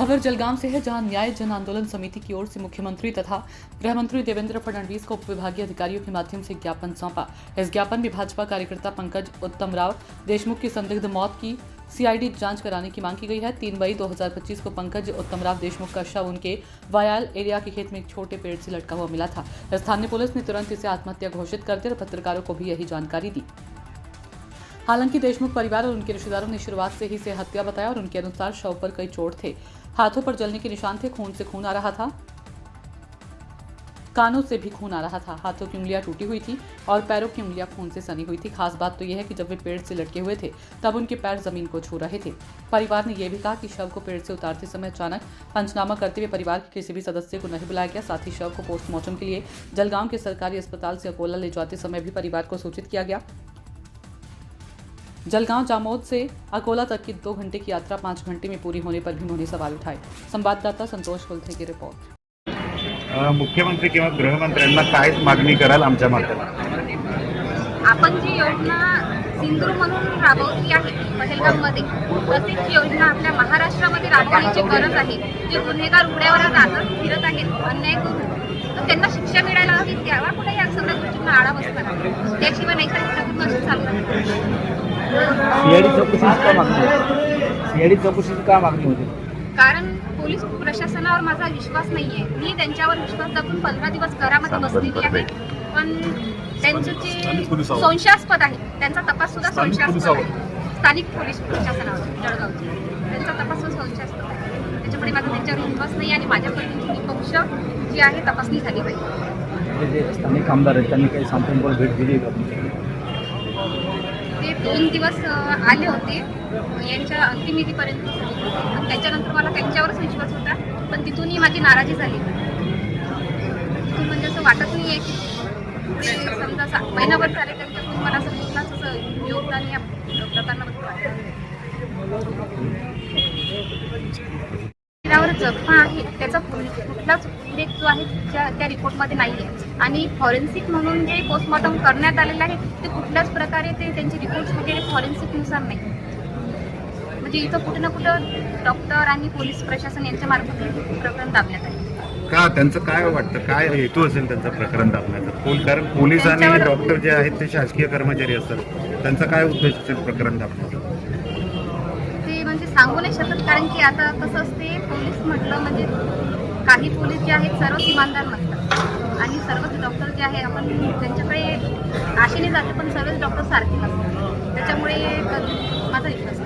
खबर जलगांव से है, जहां न्याय जन आंदोलन समिति की ओर से मुख्यमंत्री तथा गृह मंत्री देवेंद्र फडणवीस को उपविभागीय अधिकारियों के माध्यम से ज्ञापन सौंपा। इस ज्ञापन में भाजपा कार्यकर्ता पंकज उत्तमराव देशमुख की संदिग्ध मौत की सीआईडी जांच कराने की मांग की गई है। 3 मई 2025 को पंकज उत्तमराव देशमुख का शव उनके वायाल एरिया के खेत में एक छोटे पेड़ से लटका हुआ मिला था। स्थानीय पुलिस ने तुरंत इसे आत्महत्या घोषित कर दिया और पत्रकारों को भी यही जानकारी दी। हालांकि देशमुख परिवार और उनके रिश्तेदारों ने शुरुआत से ही इसे हत्या बताया और उनके अनुसार शव पर कई चोट थे, हाथों पर जलने के निशान थे, खून से खून आ रहा था, कानों से भी खून आ रहा था, हाथों की उंगलियां टूटी हुई थी और पैरों की उंगलियां खून से सनी हुई थी। खास बात तो यह है कि जब वे पेड़ से लटके हुए थे तब उनके पैर जमीन को छू रहे थे। परिवार ने यह भी कहा कि शव को पेड़ से उतारते समय अचानक पंचनामा करते हुए परिवार के किसी भी सदस्य को नहीं बुलाया गया। साथ ही शव को पोस्टमार्टम के लिए जलगांव के सरकारी अस्पताल से अकोला ले जाते समय भी परिवार को सूचित किया गया। जलगांव जामोद से अकोला तक की 2 घंटे की यात्रा 5 घंटे में पूरी होने पर भी उन्होंने सवाल उठाए। संवाददाता संतोष कुलथे की रिपोर्ट। मुख्यमंत्री किंवा गृहमंत्र्यांना काय मागणी कराल आमच्या माध्यमातून? आपण जी योजना सिंधू म्हणून राबवली आहे पहलगाममध्ये, तशीच योजना आपल्या महाराष्ट्रामध्ये राबवण्याची गरज आहे। जे गुन्हेगार उघड्यावर राहत फिरत आहेत अन्याय करून, तर त्यांना शिक्षा मिळायला हवी, त्यावर कुठे या सगळ्या गोष्टींना आळा बसणार, त्याशिवाय नैसर्गिक नष्ट चालणार। सीआयडी चौकशीची का मागणी होती? कारण पोलीस प्रशासनावर माझा विश्वास नाहीये। मी त्यांच्यावर विश्वास दाखवून 15 दिवस घरामध्ये बसलेली आहे, पण त्यांचे जे संशयास्पद आहे त्यांचा तपास सुद्धा संशयास्पद आहे। स्थानिक पोलीस प्रशासनावर जळगावचे त्यांचा तपास सुद्धा संशयास्पद आहे, त्याच्यामुळे माझा त्यांच्यावर विश्वास नाही आणि माझ्याकडून निपक्ष जी आहे तपासणी झाली पाहिजे। जे स्थानिक आमदार आहेत त्यांनी काही सांत्वनपर भेट दिली का? ते 3 दिवस आले होते यांच्या अंतिमविधीपर्यंत, आणि त्याच्यानंतर मला त्यांच्यावरच विश्वास होता, पण तिथूनही माझी नाराजी झाली। तिथून म्हणजे असं वाटत नाही आहे की समजा महिनाभर झाले त्यांच्याकडून मला असं कुठलाच असं योगदान या प्रकरणामध्ये वाटतं। त्यावर जखमा आहे त्याचा कुठलाच उल्लेख जो आहे त्या रिपोर्टमध्ये नाही आहे, आणि फॉरेन्सिक म्हणून जे पोस्टमॉर्टम करण्यात आलेलं आहे ते कुठल्याच प्रकारे ते त्यांचे रिपोर्ट्स वगैरे फॉरेन्सिकनुसार नाही। म्हणजे इथं कुठं ना कुठं डॉक्टर आणि पोलीस प्रशासन यांच्या मार्फत प्रकरण दाबण्यात आहे। का त्यांचं काय वाटतं, काय हेतू असेल त्यांचं प्रकरण दाबण्याचा? कारण पोलीस आणि डॉक्टर जे आहेत ते शासकीय कर्मचारी असतात, त्यांचा काय उद्देश असेल प्रकरण दाबण्याचा? ते म्हणजे सांगू नाही शकत, कारण की आता कसं असते, पोलीस म्हटलं म्हणजे काही पोलीस जे आहेत सर्व इमानदार नसतात आणि सर्वच डॉक्टर जे आहे आपण त्यांच्याकडे आशेने जाते, पण सर्वच डॉक्टर सारखे नसतात, त्याच्यामुळे माझा विश्वास